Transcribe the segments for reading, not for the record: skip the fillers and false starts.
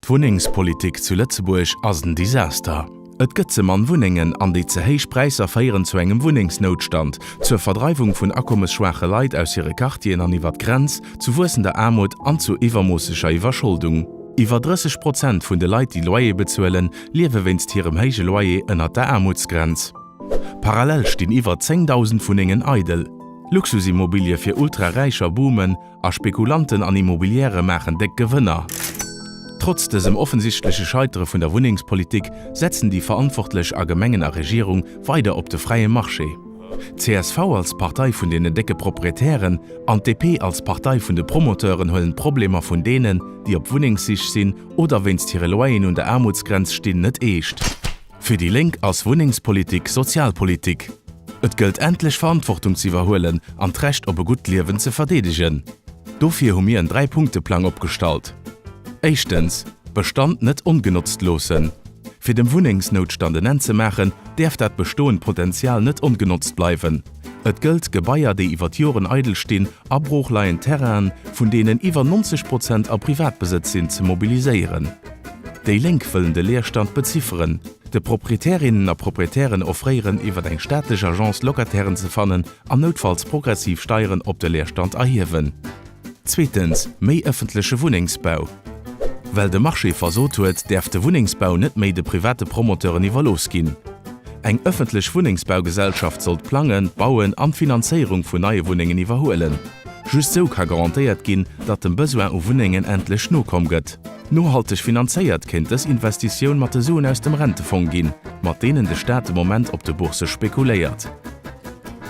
Wohnungspolitik zu Lützeburg ass ein Desaster. Et gëtt man Wuningen an déi ze héich Preiser féieren zu engem Wuningsnotstand, zur Verdreifung vun akkommesschwache Leiit aus ihre Kartien an iwwer Grenz, zu wussender Armut an zu iwwermossescher Iwerschuldung. Iwer 30% vun de Leiit, die Loyer bezuelen, liewe winst hirem héige Loyer ënner der Armutsgrenz. Parallel stehen iwwer 10.000 Wuningen eidel. Luxusimmobilie fir ultrareicher boomen, a Spekulanten an Immobiliäre machen deck Gewinner. Trotz desem offensichtliche Scheitere vun der Wohnungspolitik setzen die verantwortlich allgemeiner Regierung weiter op de freie Marché. CSV als Partei vun denen decke Proprietären, an DP als Partei vun de Promoteuren höllen Probleme vun denen, die op Woningsich sinn oder wennst ihre Loyen und der Armutsgrenz stehen net echt. Für die Link als Wohnungspolitik Sozialpolitik. Et gilt endlich Verantwortung zu überholen, an d'Recht op e gut Leben zu verdedigen. Dofir hun mir en 3-Punkte-Plan opgestalt. Erstens, Bestand net ungenutzt losen. Für den Wohnungsnotstand zu machen, darf dat Bestohlen Potenzial net ungenutzt bleiben. Et gilt Gebäier, die iwwer Joren eidel stehen, Abbruchleien Terrain, von denen iwwer 90% a Privatbesitz sind, zu mobilisieren. Die Link wollen den Leerstand beziffern. De Proprietärinnen a Proprietären offrieren iwwer eng staatliche Agence Lokatären zu fannen, an notfalls progressiv Steuern op den Leerstand erheben. Zweitens, méi öffentliche Wohnungsbau. Weil de Marché versot huet, derf de Wohnungsbau net méi de private Promoteuren iwwer losgin. Eng öffentlich Wohnungsbaugesellschaft sollt planen, bauen an Finanzierung vun neue Wohnungen iwwerhoelen. Just so kann garantiert gin, dat dem Besoin o Wohnungen endlich no kom gëtt. Nohaltig finanziert kind es Investition mat Sohn aus dem Rentefonds gin, mat denen de Staat im Moment op de Börse spekuliert.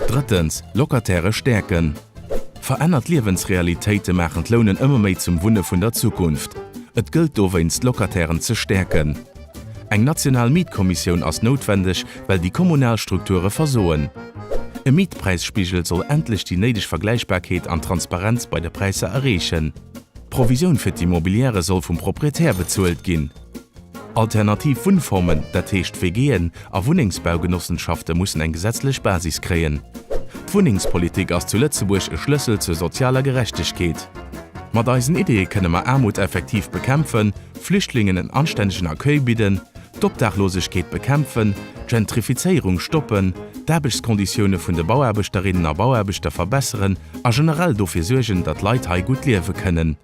Drittens, Lokatäre stärken. Verändert Lebensrealitäten machen Lohnen immer méi zum Wunde vun der Zukunft. Et gilt dowenst Lokatären zu stärken. Eng national Mietkommission ass notwendig, weil die Kommunalstrukture versoen. E Mietpreisspiegel soll endlich die neidig Vergleichbarkeit an Transparenz bei der Preise erreichen. Provision für die Immobiliäre soll vom Proprietär bezuelt gin. Alternativ Wohnformen, dat heescht WGen, a Wohnungsbaugenossenschaften mussen eng gesetzlich Basis kreen. Die Wohnungspolitik as zu Lützeburg e Schlüssel zur sozialer Gerechtigkeit. Mat eisen Idee könne man Armut effektiv bekämpfen, Flüchtlingen en anständigen Akcueil bieten, Obdachlosigkeit bekämpfen, Gentrifizierung stoppen, d'Arbeitskonditionen vun de Bauarbeiterinnen a Bauarbeiter verbessern, a generell dofir sorgen, dat Leiit hai gut leben können.